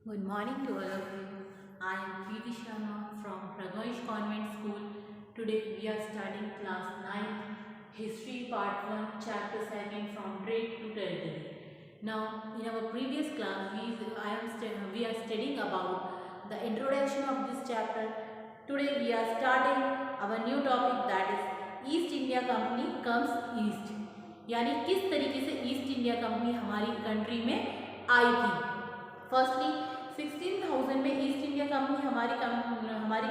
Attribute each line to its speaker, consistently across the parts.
Speaker 1: Good morning to all of you. I am Preeti Sharma from Raghavish Convent School. Today we are studying class 9, History Part 1, Chapter 2 from Trade to Territory. Now, in our previous class, we are studying about the introduction of this chapter. Today we are starting our new topic, that is East India Company comes East. यानी किस तरीके से east India company हमारी country में आई थी। Firstly 16,000 में east India company हमारी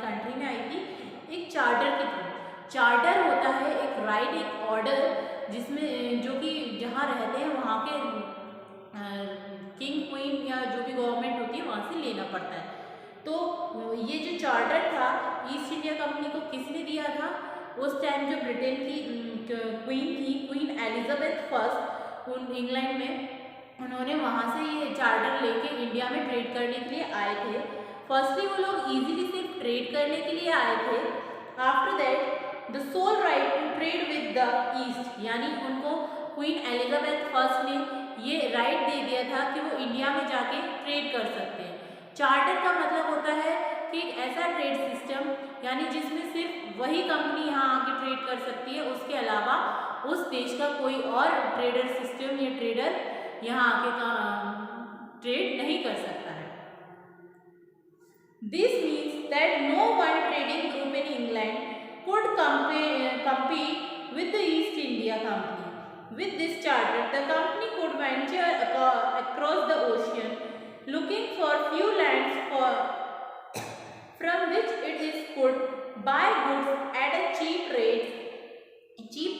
Speaker 1: country में आई थी एक चार्टर के थ्रू। चार्टर होता है एक राइट, एक ऑर्डर, जिसमें जो कि जहाँ रहते हैं वहाँ के किंग क्वीन या जो भी गवर्नमेंट होती है वहाँ से लेना पड़ता है। तो ये जो चार्टर था ईस्ट इंडिया कंपनी को किसने दिया था? उस टाइम जो ब्रिटेन की क्वीन थी, क्वीन एलिजाबेथ फर्स्ट, इंग्लैंड में, उन्होंने वहाँ से ये चार्टर लेके इंडिया में ट्रेड करने के लिए आए थे। फर्स्टली वो लोग इजीली सिर्फ ट्रेड करने के लिए आए थे। After that the sole right to trade with the East, यानी उनको क्वीन एलिजाबेथ फर्स्ट ने ये राइट दे दिया था कि वो इंडिया में जाके ट्रेड कर सकते हैं। चार्टर का मतलब होता है कि एक ऐसा ट्रेड सिस्टम, यानी जिसमें सिर्फ वही कंपनी यहाँ आके ट्रेड कर सकती है, उसके अलावा उस देश का कोई और ट्रेडर सिस्टम या ट्रेडर यहाँ आके ट्रेड नहीं कर सकता है। This means that no one trading group in England could compete with the East India Company. With this charter, the company could venture across the ocean, looking for few lands from which it is could buy goods at a cheap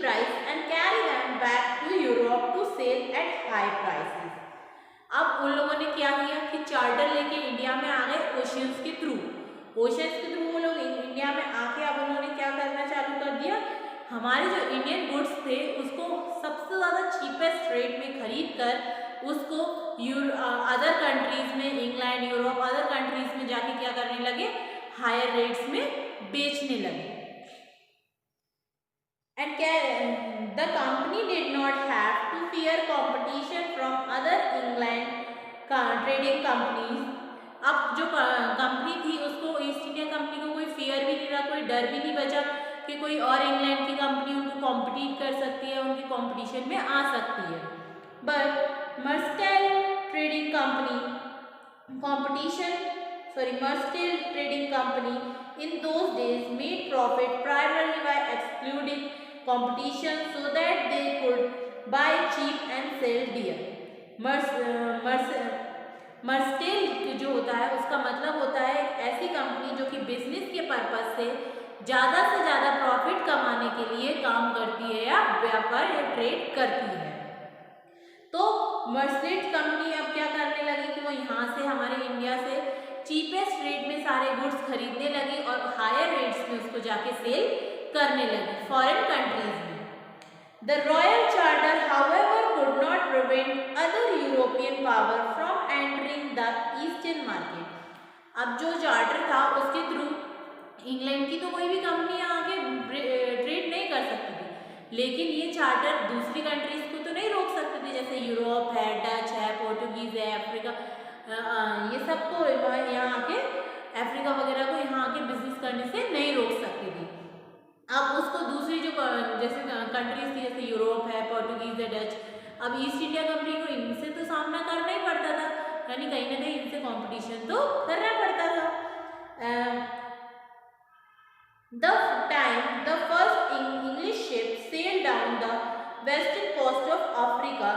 Speaker 1: price and carry them back to Europe to sell at high prices. अब उन लोगों ने क्या किया कि charter लेके India में आ गए ओशियंस के थ्रू। ओशियंस के थ्रू वो लोग इंडिया में आके अब उन्होंने क्या करना चालू कर दिया, हमारे जो इंडियन गुड्स थे उसको सबसे ज़्यादा चीपेस्ट रेट में खरीद कर उसको अदर कंट्रीज में, इंग्लैंड, यूरोप, अदर कंट्रीज में जाके क्या करने लगे, हायर रेट्स में बेचने लगे। And the company did not have to fear competition from other England trading companies. अब जो कंपनी थी उसको, ईस्ट इंडिया कंपनी को कोई फियर भी नहीं रहा, कोई डर भी नहीं बचा कि कोई और इंग्लैंड की कंपनी उनको कॉम्पिटिट कर सकती है, उनके कॉम्पिटिशन में आ सकती है। But mercantile trading company in those days made profit primarily by excluding competition so that they could buy cheap and sell dear. मर्स्टेल जो होता है उसका मतलब होता है एक ऐसी कंपनी जो कि बिजनेस के पर्पज से ज़्यादा से ज़्यादा प्रॉफिट कमाने के लिए काम करती है या व्यापार या ट्रेड करती है। तो मर्स्टेल कंपनी अब क्या करने लगी कि वो यहाँ से हमारे इंडिया से चीपेस्ट रेट में सारे गुड्स खरीदने लगी और हायर रेट्स में उसको जाके सेल करने लगी फॉरेन कंट्रीज में। The royal charter however could not prevent other European power from entering the eastern market. अब जो चार्टर था उसके थ्रू इंग्लैंड की तो कोई भी कंपनी आके ट्रेड नहीं कर सकती थी, लेकिन ये चार्टर दूसरी कंट्रीज को तो नहीं रोक सकते थे, जैसे यूरोप है, डच है, पोर्टुगीज है, अफ्रीका, ये सबको यहाँ आके, अफ्रीका वगैरह को यहाँ आके बिजनेस करने से नहीं रोक सकती थी। अब उसको दूसरी जो जैसे कंट्रीज थी, जैसे यूरोप है, पोर्टुगीज है, डच, अब ईस्ट इंडिया कंपनी को इनसे तो सामना करना ही पड़ता था, यानी कहीं ना कहीं इनसे कंपटीशन तो करना पड़ता था। The first English ship sailed down the western coast of Africa,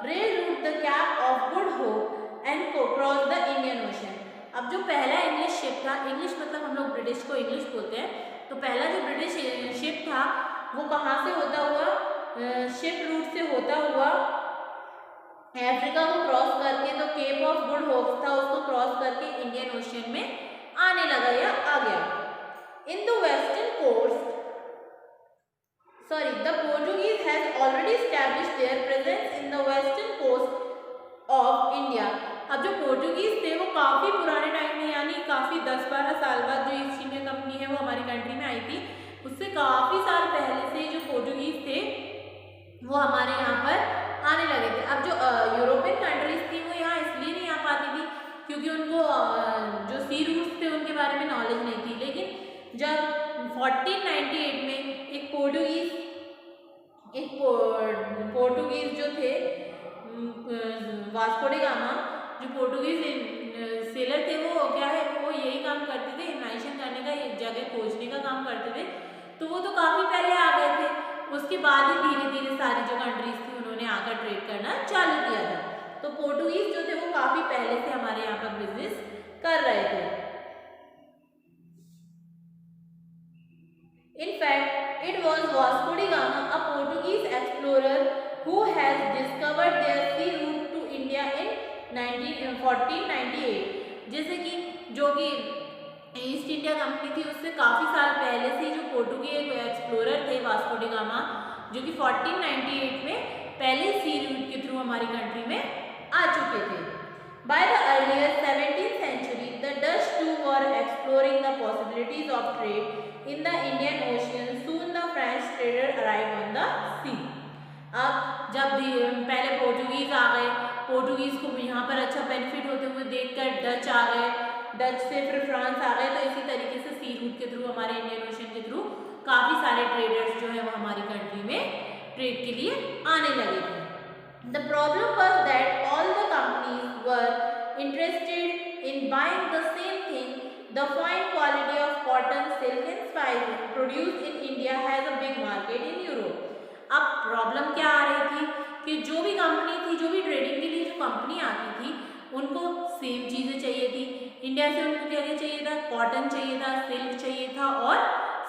Speaker 1: railroad the Cape of Good Hope and crossed the Indian Ocean. अब जो पहला इंग्लिश शिप था, इंग्लिश मतलब हम लोग ब्रिटिश को इंग्लिश बोलते हैं, तो पहला जो ब्रिटिश शिप था वो कहाँ से होता हुआ, शिप रूट से होता हुआ अफ्रीका को क्रॉस करके, तो केप ऑफ गुड होप था, उसको क्रॉस करके इंडियन ओशियन में आने लगा या आ गया। In the western coast, the Portuguese has already established their presence in the western coast of India. अब जो पोर्टुगीज थे वो काफ़ी पुराने टाइम में, यानी काफ़ी 10-12 साल बाद जो ईस्ट इंडिया कंपनी है वो हमारी कंट्री में आई थी, उससे काफ़ी साल पहले से जो पोर्टुगीज थे वो हमारे यहाँ पर आने लगे थे। अब जो यूरोपियन कंट्रीज थी वो यहाँ इसलिए नहीं आ पाती थी क्योंकि उनको जो पोर्टुगीज सेलर थे वो क्या है, वो यही काम करते थे, इन्वेंशन करने का, जगह खोजने का काम करते थे। तो वो तो काफ़ी पहले आ गए थे, उसके बाद ही धीरे धीरे सारी जो कंट्रीज थी उन्होंने आकर ट्रेड करना चालू किया था। तो पोर्टुगीज जो थे वो काफ़ी पहले से हमारे यहाँ पर बिजनेस कर रहे थे। In fact, it was Vasco da Gama, a Portuguese explorer, who has discovered their sea route to India in 1498। जैसे कि जो कि ईस्ट इंडिया कंपनी थी उससे काफ़ी साल पहले से जो पोर्टुगीज एक्सप्लोरर थे वास्को डी गामा, जो कि 1498 में पहले सी रूट के थ्रू हमारी कंट्री में आ चुके थे। By the earlier 17th century, the Dutch too were exploring the possibilities of trade in the Indian Ocean. Soon the French trader arrived on the sea. अब जब पहले पोर्टुगीज आ गए, पोर्टुगीज को यहाँ पर अच्छा बेनिफिट होते हुए देखकर डच आ गए, डच से फिर फ्रांस आ गए। तो इसी तरीके से सी रूट के थ्रू, हमारे इंडियन ओशन के थ्रू काफ़ी सारे ट्रेडर्स जो है वो हमारी कंट्री में ट्रेड के लिए आने लगे थे। The problem was that all the companies were interested in buying the same thing. The fine quality of cotton, silk and spices produced in India has a big market in Europe. अब problem क्या आ रही थी कि जो भी company थी, जो भी ट्रेडिंग के लिए जो कंपनी आती थी, उनको सेम चीज़ें चाहिए थी। इंडिया से उनको क्या क्या चाहिए था, कॉटन चाहिए था, सिल्क चाहिए था और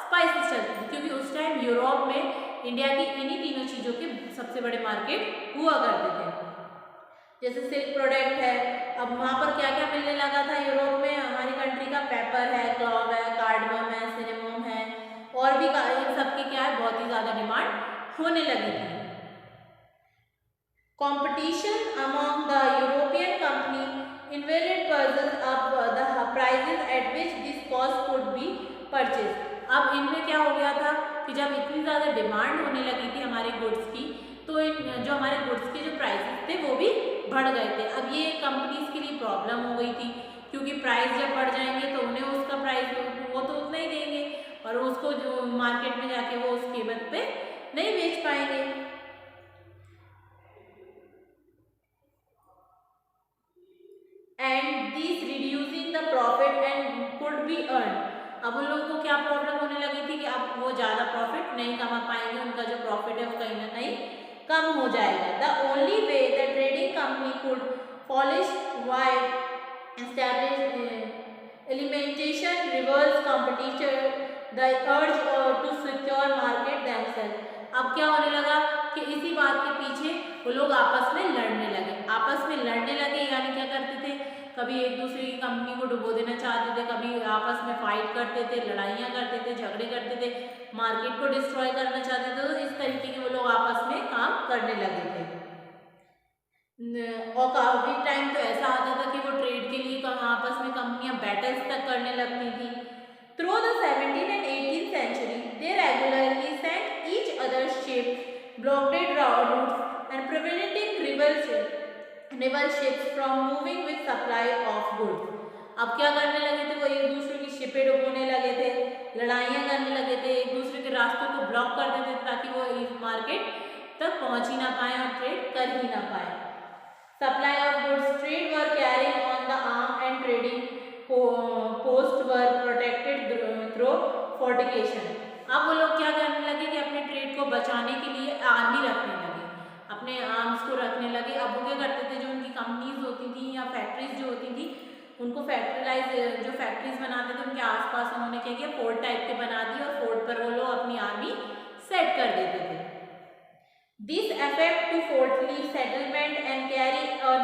Speaker 1: स्पाइसेस चलती थी, क्योंकि उस टाइम यूरोप में इंडिया की इन्हीं तीनों चीज़ों के सबसे बड़े मार्केट हुआ करते थे। जैसे सिल्क प्रोडक्ट है, अब वहाँ पर क्या क्या मिलने लगा था यूरोप में, हमारी कंट्री का पेपर है, क्लॉव है, कार्डमम है, सिनेमम है, और भी इन सब की क्या है बहुत ही ज़्यादा डिमांड होने लगी थी। Competition among the European company invalid persons up the prices at which this cost could be purchased। अब इनमें क्या हो गया था कि जब इतनी ज़्यादा डिमांड होने लगी थी हमारे गुड्स की, तो इन जो हमारे गुड्स के जो प्राइसेस थे वो भी बढ़ गए थे। अब ये कंपनीज के लिए प्रॉब्लम हो गई थी, क्योंकि प्राइस जब बढ़ जाएंगे तो उन्हें उसका प्राइस वो तो उतना ही देंगे और उसको जो मार्केट में जाके वो उस कीमत पे नहीं बेच पाएंगे। And this reducing the profit and could be earn. अब उन लोगों को क्या प्रॉब्लम होने लगी थी कि अब वो ज़्यादा प्रॉफिट नहीं कमा पाएंगे, उनका जो प्रॉफिट है वो कहीं ना कहीं कम हो जाएगा। The only way the trading company could polish wide establish elimination reverse competition the urge to secure market themself. अब क्या होने लगा कि इसी बात के पीछे वो लोग आपस में लड़ने लगे, यानी क्या करते थे, कभी एक दूसरे की कंपनी को डुबो देना चाहते थे, कभी आपस में फाइट करते थे, लड़ाइयाँ करते थे, झगड़े करते थे, मार्केट को डिस्ट्रॉय करना चाहते थे। तो इस तरीके के वो लोग आपस में काम करने लगे थे। और काफ़ी टाइम तो ऐसा आता था कि वो ट्रेड के लिए आपस में कंपनियां बैटल्स तक करने लगती थी। Through the 17th and 18th century, they regularly sank each other's ships, blockaded routes and preventing rival ships from moving with supply of goods। अब क्या करने लगे थे, वो एक दूसरे की शिपें डुबोने लगे थे, लड़ाइयाँ करने लगे थे, एक दूसरे के रास्तों को ब्लॉक कर देते थे ताकि वो इस मार्केट तक पहुँच ही ना पाए और ट्रेड कर ही ना पाए। Supply of goods trade were carrying on the arm and trading posts were protected through fortification। अब वो लोग क्या करने लगे कि अपने ट्रेड को बचाने के लिए आर्मी रखने लगे, अपने आर्म्स को रखने लगे। अब वो क्या करते थे, जो उनकी कंपनीज होती थी या फैक्ट्रीज जो होती थी, उनको जो फैक्ट्रीज बनाते थे उनके आसपास उन्होंने क्या किया, फोर्ट टाइप के बना दिए और फोर्ट पर वो लोग अपनी आर्मी सेट कर देते थे। This effect to fortly settlement and carry on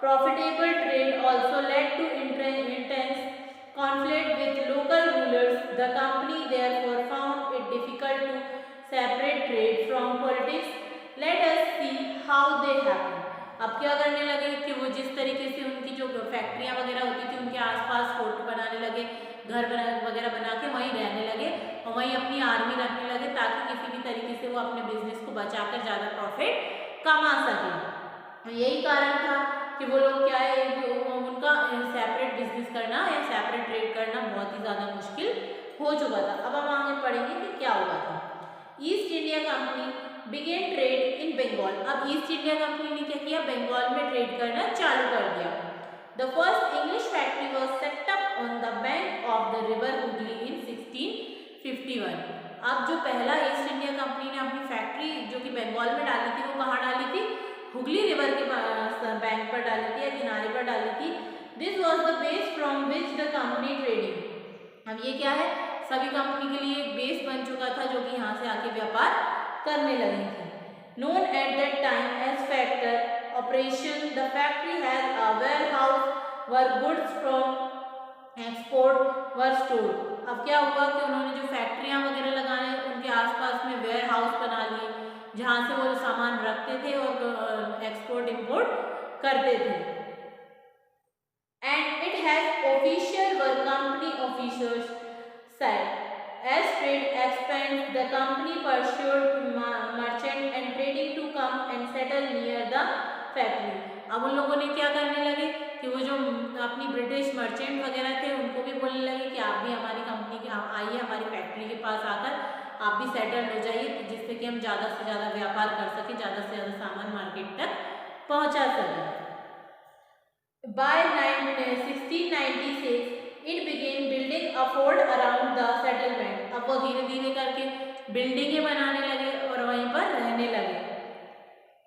Speaker 1: profitable trade also led to intense conflict with local rulers. The company therefore found it difficult to separate trade from politics। Let us see how they happen। अब क्या करने लगे कि वो जिस तरीके से उनकी जो फैक्ट्रियाँ वगैरह होती थी उनके आसपास फोर्ट बनाने लगे, घर वगैरह बना के वहीं रहने लगे और वहीं अपनी आर्मी रखने लगे ताकि किसी भी तरीके से वो अपने बिजनेस को बचाकर ज़्यादा प्रॉफिट कमा सके। यही कारण था कि वो लोग क्या है, उनका सेपरेट बिजनेस करना या सेपरेट ट्रेड करना बहुत ही ज़्यादा मुश्किल हो चुका था। अब हम आगे पढ़ेंगे कि क्या हुआ था। East India Company began trade in Bengal. अब ईस्ट इंडिया कंपनी ने क्या किया, बंगाल में ट्रेड करना चालू कर दिया। The first English factory was set up on the bank of the river Hooghly in 1651। अब जो पहला ईस्ट इंडिया कंपनी ने अपनी फैक्ट्री जो कि बंगाल में डाली थी वो कहाँ डाली थी, हुगली रिवर के बैंक पर डाली थी या किनारे पर डाली थी। This was the base from which the company trading. अब ये क्या है, सभी कंपनी के लिए एक बेस बन चुका था जो कि यहाँ से आके व्यापार करने लगी थी। Known at that time age factor operation, the factory has a warehouse were goods from export were stored. अब क्या हुआ कि उन्होंने जो फैक्ट्रियां वगैरह लगाए उनके आसपास में वेयर हाउस बना लिए जहां से वो सामान रखते थे और एक्सपोर्ट इंपोर्ट करते थे। And it has official were company officers said as trade expands the company pursued merchant and trading to come and settle near the factory। अब उन लोगों ने क्या करने लगे कि वो जो अपनी ब्रिटिश मर्चेंट वगैरह थे उनको भी बोलने लगे कि आप भी हमारी कंपनी के आइए, हमारी फैक्ट्री के पास आकर आप भी सेटल हो जाइए, जिससे कि हम ज़्यादा से ज़्यादा व्यापार कर सकें, ज़्यादा से ज़्यादा सामान मार्केट तक पहुँचा सकें। By 1696 it began building a fort around the settlement। अब वो धीरे धीरे करके बिल्डिंगें बनाने लगे और वहीं पर रहने लगे।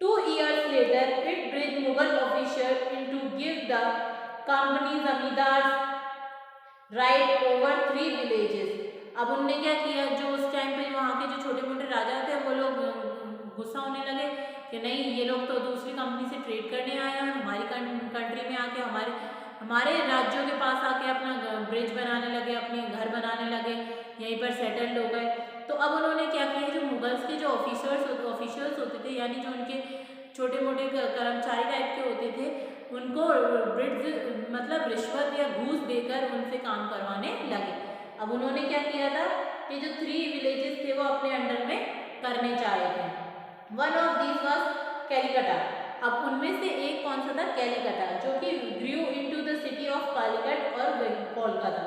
Speaker 1: 2 years later it brought Mughal officials in to give the company zamindars right over 3 villages। अब उनने क्या किया, जो उस टाइम पे वहाँ के जो छोटे मोटे राजा थे वो लोग गुस्सा होने लगे कि नहीं, ये लोग तो दूसरी कंपनी से ट्रेड करने आए हैं और हमारी कंट्री में आके हमारे राज्यों के पास आके अपना ब्रिज बनाने लगे, अपने घर बनाने लगे, यहीं पर सेटल्ड हो गए। तो अब उन्होंने क्या किया, जो मुगल्स के जो ऑफिशियल्स होते थे यानी जो उनके छोटे मोटे कर्मचारी टाइप के होते थे उनको ब्रिज मतलब रिश्वत या घूस देकर उनसे काम करवाने लगे। अब उन्होंने क्या किया था कि जो 3 विलेजेस थे वो अपने अंडर में करने चाह रहे थे। One of these was Kalikata. अब उनमें से एक कौन सा था, कैलिकटा, जो कि grew into the city of Calicut और कोलकाता,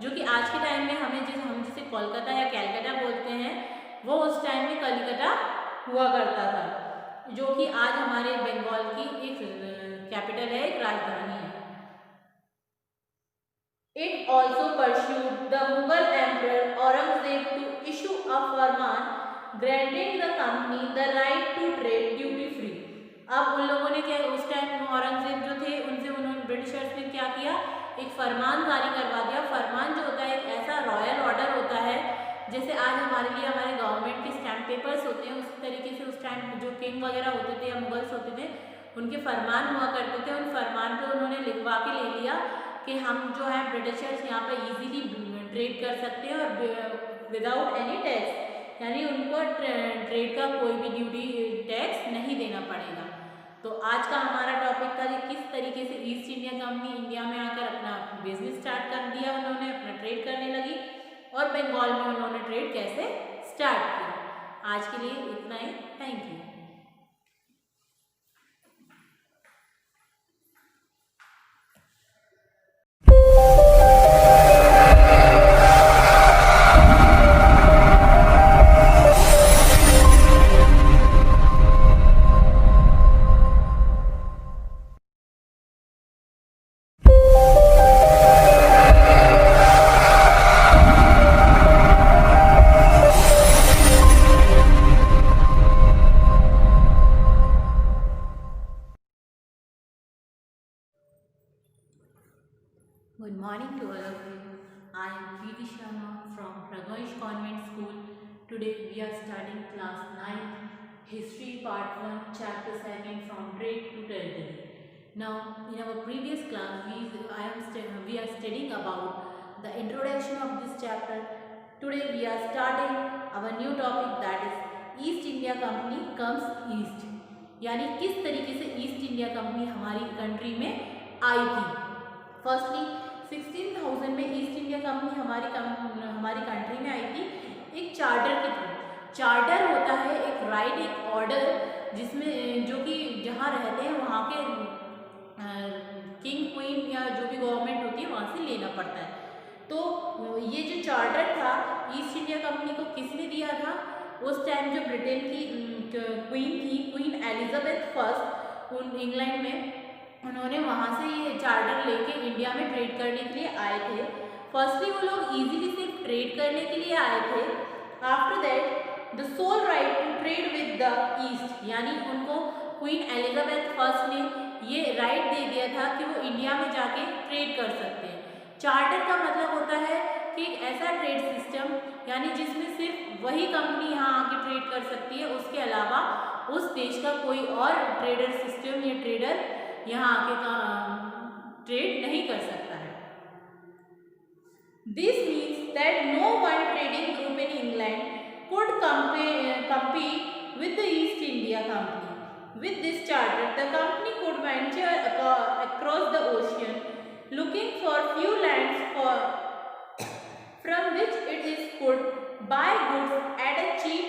Speaker 1: जो कि आज के टाइम में हम जिसे कोलकाता या कैलकाटा बोलते हैं वो उस टाइम में कलिकटा हुआ करता था, जो कि आज हमारे बंगाल की एक कैपिटल है, एक राजधानी है। It also pursued the Mughal Emperor Aurangzeb to issue a farman granting the company the right to trade duty free। अब उन लोगों ने क्या, उस टाइम औरंगजेब जो थे उनसे उन्होंने ब्रिटिशर्स ने क्या किया, एक फरमान जारी करवा दिया। फरमान जो होता है एक ऐसा रॉयल ऑर्डर होता है जैसे आज हमारे लिए हमारे गवर्नमेंट के स्टैम्प पेपर्स होते हैं, उस तरीके से उस टाइम जो किंग वगैरह होते थे या मुगल्स होते थे उनके फरमान हुआ करते थे। उन फरमान पे उन्होंने लिखवा के ले लिया कि हम जो है ब्रिटिशर्स यहाँ पे इजीली ट्रेड कर सकते हैं और विदाउट एनी टैक्स, यानी उनको ट्रेड का कोई भी ड्यूटी टैक्स नहीं देना पड़ेगा। तो आज का हमारा टॉपिक था कि किस तरीके से ईस्ट इंडिया कंपनी इंडिया में आकर अपना बिजनेस स्टार्ट कर दिया, उन्होंने अपना ट्रेड करने लगी और बंगाल में उन्होंने ट्रेड कैसे स्टार्ट किया। आज के लिए इतना ही, thank you. Good morning to all of you. I am Preeti Sharma from Pragoish Convent School. Today we are studying class 9th, History Part 1, Chapter 2 from Trade to Territory. Now, in our previous class, we are studying about the introduction of this chapter. Today we are starting our new topic, that is East India Company comes East. यानी किस तरीके से east India company हमारी country में आई थी। Firstly 16,000 में east India company हमारी country में आई थी एक चार्टर के थ्रू। चार्टर होता है एक राइट, एक ऑर्डर, जिसमें जो कि जहाँ रहते हैं वहाँ के किंग क्वीन या जो भी गवर्नमेंट होती है वहाँ से लेना पड़ता है। तो ये जो चार्टर था ईस्ट इंडिया कंपनी को किसने दिया था, उस टाइम जो ब्रिटेन की क्वीन थी, क्वीन एलिजाबेथ फर्स्ट, उन इंग्लैंड में, उन्होंने वहाँ से ये चार्टर लेके इंडिया में ट्रेड करने के लिए आए थे। फर्स्टली वो लोग इजीली सिर्फ ट्रेड करने के लिए आए थे। After that the sole right to trade with the East, यानी उनको क्वीन एलिजाबेथ फर्स्ट ने ये राइट दे दिया था कि वो इंडिया में जाके ट्रेड कर सकते हैं। चार्टर का मतलब होता है कि एक ऐसा ट्रेड सिस्टम, यानी जिसमें सिर्फ वही कंपनी यहाँ आके ट्रेड कर सकती है, उसके अलावा उस देश का कोई और ट्रेडर सिस्टम या ट्रेडर यहाँ आके ट्रेड नहीं कर सकता है। This means that no one trading group in England could compete with the East India Company. With this charter, the company could venture across the ocean, looking for few lands from which it could buy goods at a cheap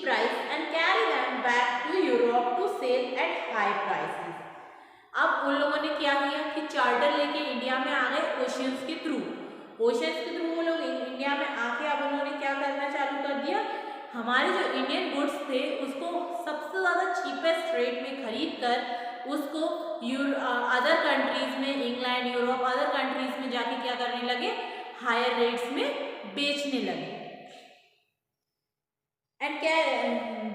Speaker 1: price, and carry them back to Europe to sell at high prices. अब उन लोगों ने क्या किया कि charter लेके India में आ गए ओशियंस के थ्रू। ओशियंस के थ्रू वो लोग इंडिया में आके अब उन्होंने क्या करना चालू कर दिया, हमारे जो इंडियन गुड्स थे उसको सबसे ज़्यादा चीपेस्ट रेट में खरीद कर उसको अदर कंट्रीज़ में, इंग्लैंड, यूरोप, अदर कंट्रीज़ में जाके क्या करने लगे, हायर रेट्स में बेचने लगे। And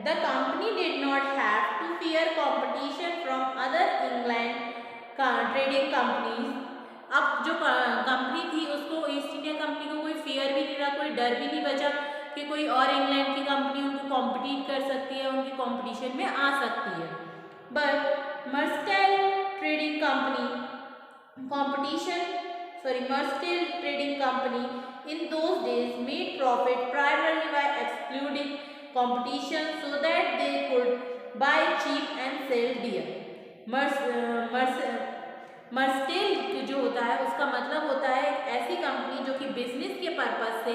Speaker 1: the company did not have to fear competition from other England trading companies. अब जो कंपनी थी उसको, ईस्ट इंडिया कंपनी को कोई फियर भी नहीं रहा, कोई डर भी नहीं बचा कि कोई और इंग्लैंड की कंपनी उनको कॉम्पिटिट कर सकती है, उनके कंपटीशन में आ सकती है। But mercantile trading company in those days made profit primarily by excluding competition so that they could buy cheap and sell dear. मर्स्टेल जो होता है उसका मतलब होता है एक ऐसी कंपनी जो कि बिजनेस के पर्पज से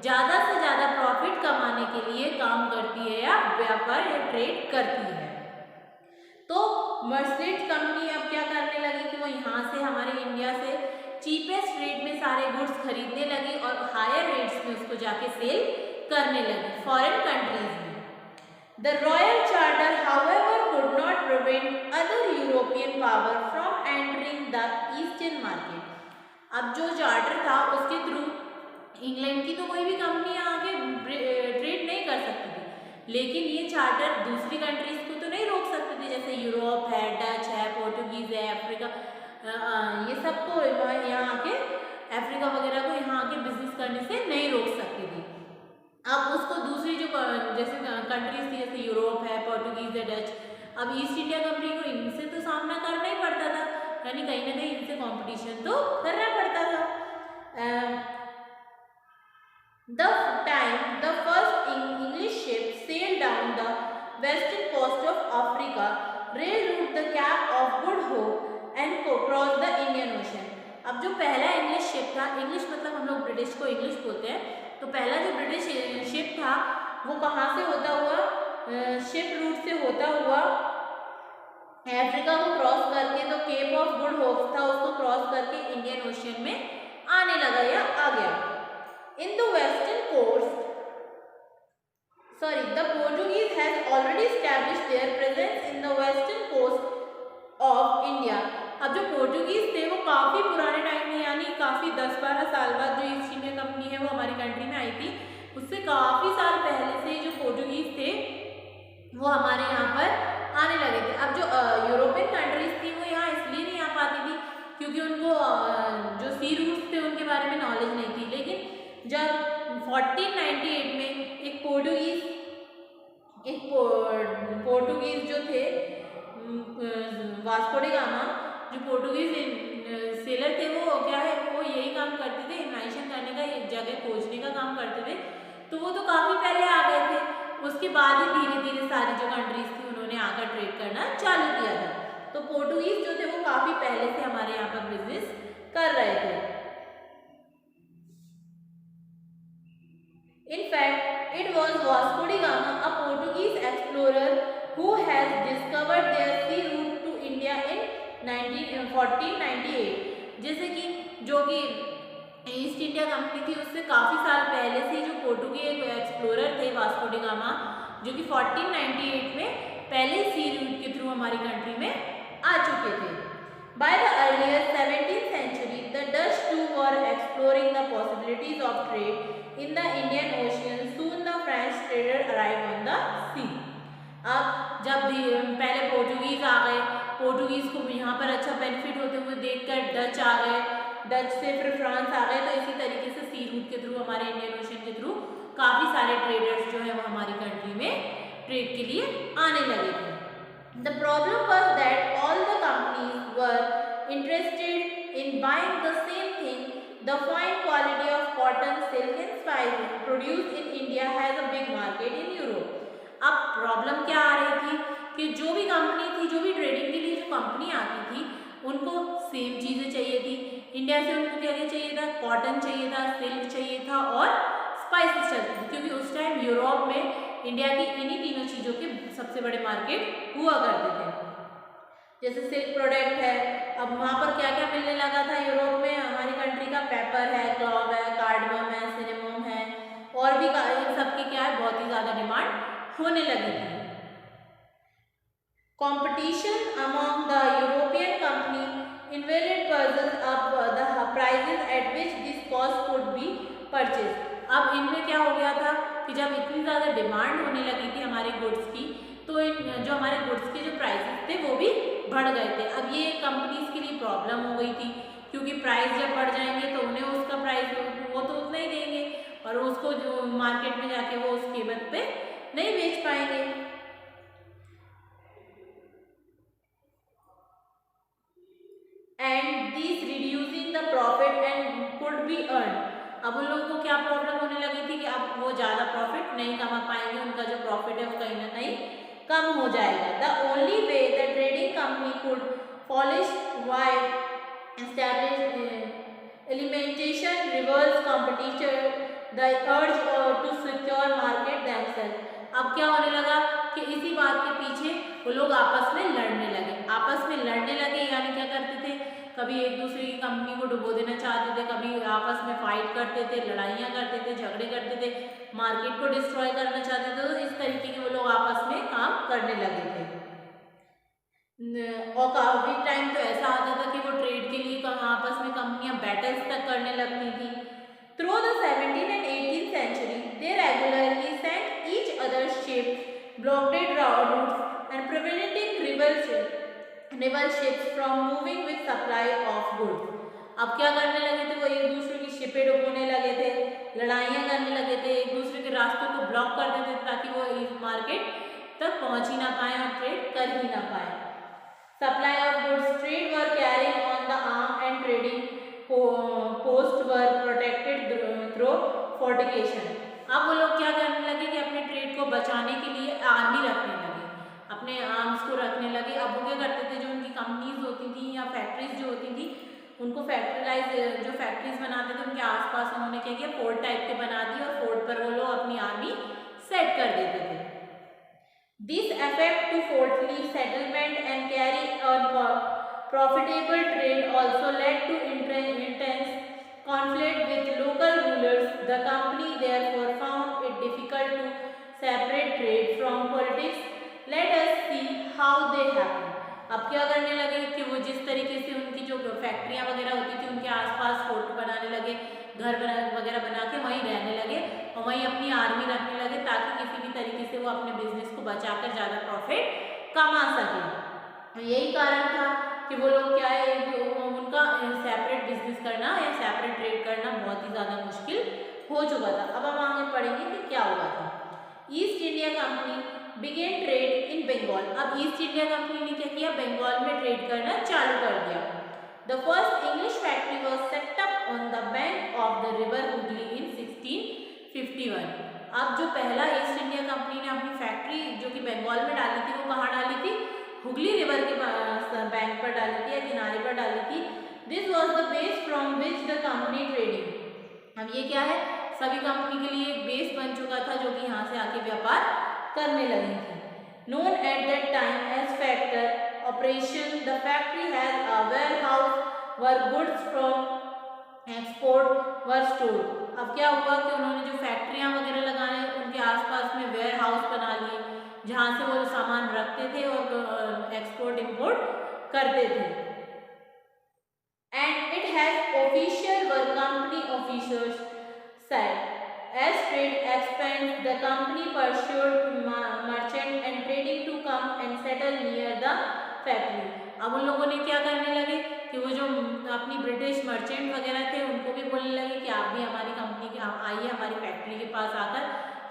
Speaker 1: ज़्यादा से ज़्यादा प्रॉफिट कमाने के लिए काम करती है या व्यापार या ट्रेड करती है। तो मर्स्टेल कंपनी अब क्या करने लगी कि वो यहाँ से, हमारे इंडिया से चीपेस्ट रेट में सारे गुड्स खरीदने लगी और हायर रेट्स में उसको जाके सेल करने लगी फॉरेन कंट्रीज में। The royal charter however could not prevent other European power from entering the eastern market. अब जो चार्टर था उसके थ्रू इंग्लैंड की तो कोई भी कंपनी आके ट्रेड नहीं कर सकती थी, लेकिन ये चार्टर दूसरी कंट्रीज को तो नहीं रोक सकते थे, जैसे यूरोप है, डच है, पोर्टुगीज है, अफ्रीका, ये सबको यहाँ आके, अफ्रीका वगैरह को यहाँ आके बिजनेस करने से नहीं रोक सकती थी। अब उसको दूसरी जो जैसे कंट्रीज थी, जैसे यूरोप है, पोर्टुगीज है, डच, अब ईस्ट इंडिया कंपनी को इनसे तो सामना करना ही पड़ता था, यानी कहीं ना कहीं इनसे कंपटीशन तो करना पड़ता था। The first English ship sailed down the western coast of Africa, railroad the Cape of Good Hope and crossed the Indian Ocean. अब जो पहला इंग्लिश शिप था, इंग्लिश मतलब हम लोग ब्रिटिश को इंग्लिश बोलते हैं, तो पहला जो ब्रिटिश शिप था वो कहाँ से होता हुआ, शिप रूट से होता हुआ अफ्रीका को क्रॉस करके, तो केप ऑफ गुड होप था, उसको क्रॉस करके इंडियन ओशियन में आने लगा या आ गया। In the western coast, the Portuguese has already established their presence in the western coast of India. अब जो पोर्टुगीज थे वो काफ़ी पुराने टाइम में, यानी काफ़ी 10-12 साल बाद जो ईस्ट इंडिया कंपनी है वो हमारी कंट्री में आई थी, उससे काफ़ी साल पहले से जो पोर्टुगीज थे वो हमारे यहाँ पर आने लगे थे। अब जो यूरोपियन कंट्रीज थी वो यहाँ इसलिए नहीं आ पाती थी क्योंकि उनको जो सी रूट्स थे उनके बारे में नॉलेज नहीं थी, लेकिन जब 1498 में एक पोर्टुगीज जो थे, वास्को डी गामा, जो पोर्टुगीज सेलर थे, वो क्या है, वो यही काम करते थे, इन्वेंशन करने का, एक जगह खोजने का काम करते थे, तो वो तो काफ़ी पहले आ गए थे। उसके बाद ही धीरे धीरे सारी जो कंट्रीज थी उन्होंने आकर ट्रेड करना चालू किया था। तो पोर्टुगीज जो थे वो काफ़ी पहले से हमारे यहाँ पर बिजनेस कर रहे थे। In fact, it was Vasco da Gama, a Portuguese explorer, who has discovered their sea route to India in 1498। जैसे कि जो कि ईस्ट इंडिया कंपनी थी उससे काफ़ी साल पहले से जो पोर्टुगीज एक्सप्लोरर थे वास्को डी गामा, जो कि 1498 में पहले सी रूट के थ्रू हमारी कंट्री में आ चुके थे। By the earlier 17th century, the Dutch too were exploring the possibilities of trade in the Indian Ocean. Soon the French trader arrived on the sea. अब जब पहले पोर्टुगीज आ गए, पोर्टुगीज को यहाँ पर अच्छा बेनिफिट होते हुए देखकर डच आ गए, डच से फिर फ्रांस आ गए, तो इसी तरीके से सी रूट के थ्रू हमारे इंडियन ओशन के थ्रू काफ़ी सारे ट्रेडर्स जो है वो हमारी कंट्री में ट्रेड के लिए आने लगे थे। The problem was that all the companies were interested in buying the same thing. The fine quality of cotton, silk and spices produced in India has a big market in Europe. अब problem क्या आ रही थी कि जो भी company थी, जो भी ट्रेडिंग के लिए जो कंपनी आती थी, उनको सेम चीज़ें चाहिए थी। इंडिया से उनको क्या क्या चाहिए था? कॉटन चाहिए था, सिल्क चाहिए था और स्पाइसेस चलती थी, क्योंकि उस टाइम यूरोप में इंडिया की इन्हीं तीनों चीज़ों के सबसे बड़े मार्केट हुआ करते थे। जैसे सिल्क प्रोडक्ट है, अब वहाँ पर क्या क्या मिलने लगा था यूरोप में? हमारी कंट्री का पेपर है, क्लॉव है, कार्डमम है, सिनेमम है, और भी इन सबकी क्या है, बहुत ही ज़्यादा डिमांड होने लगी थी। Competition among the European company invalid purses up the prices at which this cost could be purchased. अब इनमें क्या हो गया था कि जब इतनी ज़्यादा डिमांड होने लगी थी हमारे गुड्स की, तो जो हमारे गुड्स के जो प्राइसेस थे वो भी बढ़ गए थे। अब ये कंपनीज के लिए प्रॉब्लम हो गई थी, क्योंकि प्राइस जब बढ़ जाएंगे तो उन्हें उसका प्राइस वो तो उतना ही देंगे और उसको जो मार्केट में जाके वो उस कीमत पे नहीं बेच पाएंगे। And this reducing the profit and could be earn. अब उन लोगों को क्या प्रॉब्लम होने लगी थी कि अब वो ज़्यादा प्रॉफिट नहीं कमा पाएंगे, उनका जो प्रॉफिट है वो कहीं ना कहीं कम हो जाएगा। The only way the trading company could polish why establish elimination reverse competition the urge to secure market themself. अब क्या होने लगा कि इसी बात के पीछे वो लोग आपस में लड़ने लगे, यानी क्या करते थे, कभी एक दूसरे की कंपनी को डुबो देना चाहते थे, कभी आपस में फाइट करते थे, लड़ाइयाँ करते थे, झगड़े करते थे, मार्केट को डिस्ट्रॉय करना चाहते थे। तो इस तरीके के वो लोग आपस में काम करने लगे थे। और काफ़ी टाइम तो ऐसा आता था कि वो ट्रेड के लिए आपस में कंपनियां बैटल्स तक करने लगती थी। Through the 17th and 18th century, they regularly sank each other's ships, blockaded routes, and preventing rival ships from moving with supply of goods. अब क्या करने लगे थे? वो एक दूसरे की शिपें डुबोने लगे थे, लड़ाइयाँ करने लगे थे, एक दूसरे के रास्तों को ब्लॉक कर देते थे ताकि वो इस मार्केट तक पहुँच ही ना पाए और ट्रेड कर ही ना पाए। Supply of goods, trade were carrying on the arm and trading posts were protected through fortification. अब वो लोग क्या करने लगे कि अपने ट्रेड को बचाने के लिए आर्मी रखने लगे, अपने आर्म्स को रखने लगे। अब वो क्या करते थे, जो उनकी कंपनीज होती थी या फैक्ट्रीज जो होती थी, उनको जो फैक्ट्रीज बनाते थे उनके आसपास उन्होंने क्या किया, फोर्ट टाइप के बना दिए और फोर्ट पर वो लोग अपनी आर्मी सेट कर देते थे। This effect to fortly settlement and carry on profitable trade also led to intense conflict with local rulers. The company therefore found it difficult to separate trade from politics. Let us see how they happen. अब क्या करने लगे कि वो जिस तरीके से उनकी जो फैक्ट्रियाँ वगैरह होती थी उनके आसपास फोर्ट बनाने लगे, घर वगैरह बना के वहीं रहने लगे और वहीं अपनी आर्मी रखने लगे ताकि किसी भी तरीके से वो अपने बिजनेस को बचाकर ज़्यादा प्रॉफिट कमा सके। यही कारण था कि वो लोग क्या है, उनका सेपरेट बिजनेस करना या सेपरेट ट्रेड करना बहुत ही ज़्यादा मुश्किल हो चुका था। अब हम आगे पढ़ेंगे कि क्या हुआ था। East India Company began trade in Bengal. अब ईस्ट इंडिया कंपनी ने क्या किया, बंगाल में ट्रेड करना चालू कर दिया। The first English factory was set up on the bank of the river Hooghly in 1651। अब जो पहला ईस्ट इंडिया कंपनी ने अपनी फैक्ट्री जो कि बंगाल में डाली थी वो कहाँ डाली थी, हुगली रिवर के बैंक पर डाली थी या किनारे पर डाली थी। This was the base from which the company trading. अब ये क्या है, सभी कंपनी के लिए एक बेस बन चुका था जो कि यहाँ से आके व्यापार करने लगी थी। Known at that time age factor operation, the factory has a warehouse where goods from export were store. अब क्या हुआ कि उन्होंने जो फैक्ट्रियां वगैरह लगाए उनके आसपास में वेयर हाउस बना लिए जहां से वो सामान रखते थे और एक्सपोर्ट इंपोर्ट करते थे। And it has official work company officials said. As trade expands, the company pursued merchant and trading to come and settle near the factory. अब उन लोगों ने क्या करने लगे कि वो जो अपनी ब्रिटिश मर्चेंट वगैरह थे उनको भी बोलने लगे कि आप भी हमारी कंपनी के आइए, हमारी फैक्ट्री के पास आकर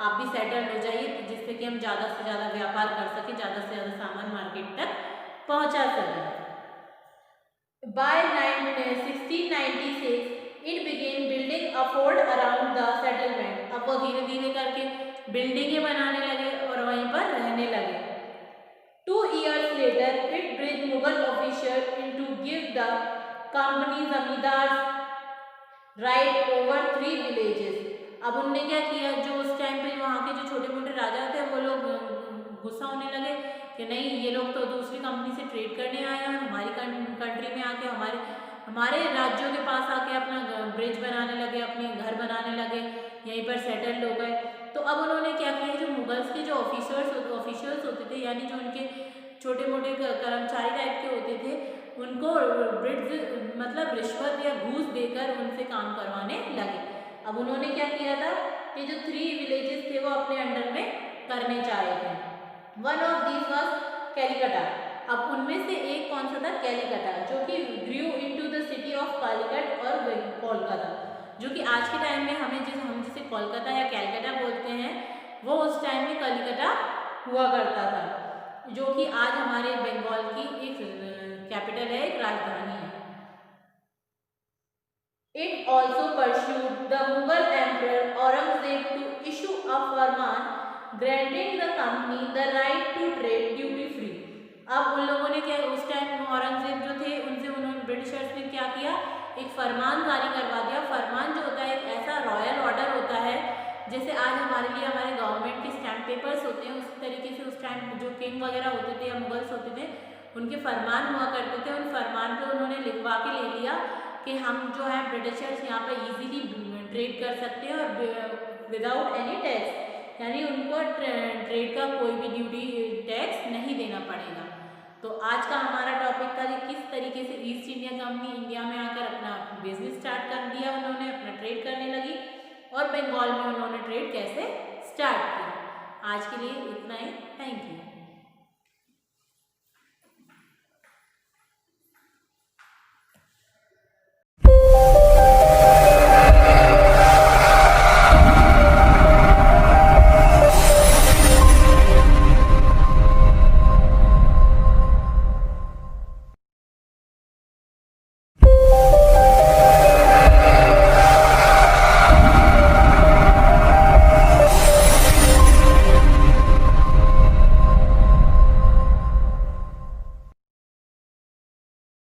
Speaker 1: आप भी सेटल हो जाइए, जिससे कि हम ज़्यादा से ज़्यादा व्यापार कर सकें, ज़्यादा से ज़्यादा सामान मार्केट तक पहुंचा सकें। By 1696, it began building a fort around the settlement. अब वो धीरे धीरे करके बिल्डिंगें बनाने लगे और वहीं पर रहने लगे। 2 years later, it brought Mughal officials in to give the company zamindars right over 3 villages. अब उनने क्या किया, जो उस टाइम पे वहाँ के जो छोटे मोटे राजा थे वो लोग गुस्सा होने लगे कि नहीं, ये लोग तो दूसरी कंपनी से ट्रेड करने आए हैं और हमारी कंट्री में आके हमारे राज्यों के पास आके अपना ब्रिज बनाने लगे, अपने घर बनाने लगे, यहीं पर सेटल्ड हो गए। तो अब उन्होंने क्या किया, जो मुगल्स के जो ऑफिशियल्स होते थे, यानी जो उनके छोटे मोटे कर्मचारी टाइप के होते थे, उनको ब्रिज मतलब रिश्वत या घूस देकर उनसे काम करवाने लगे। अब उन्होंने क्या किया था कि जो 3 विलेजेस थे वो अपने अंडर में करने चाहे थे। One of these was Kalikata. अब उनमें से एक कौन सा था, कैलिकटा, जो कि grew into the city of Calicut और कोलकाता, जो कि आज के टाइम में हम जिसे कोलकाता या कैलकाटा बोलते हैं, वो उस टाइम में कलिकटा हुआ करता था, जो कि आज हमारे बंगाल की एक कैपिटल है, एक राजधानी है। It also pursued the Mughal Emperor Aurangzeb to issue a farman granting the company the right to trade duty free. अब उन लोगों ने क्या, उस टाइम औरंगजेब जो थे उन्होंने ब्रिटिशर्स ने क्या किया, एक फरमान जारी करवा दिया। फरमान जो होता है एक ऐसा रॉयल ऑर्डर होता है, जैसे आज हमारे लिए हमारे गवर्नमेंट के स्टैम्प पेपर्स होते हैं, उस तरीके से उस टाइम जो किंग वगैरह होते थे या मुगल्स होते थे, उनके फरमान हुआ करते थे। उन फरमान पे उन्होंने लिखवा के ले लिया कि हम जो है ब्रिटिशर्स यहाँ पे इजीली ट्रेड कर सकते हैं और विदाउट एनी टैक्स, यानी उनको ट्रेड का कोई भी ड्यूटी टैक्स नहीं देना पड़ेगा। तो आज का हमारा टॉपिक था कि किस तरीके से ईस्ट इंडिया कंपनी इंडिया में आकर अपना बिजनेस स्टार्ट कर दिया, उन्होंने अपना ट्रेड करने लगी, और बंगाल में उन्होंने ट्रेड कैसे स्टार्ट किया। आज के लिए इतना ही, थैंक यू।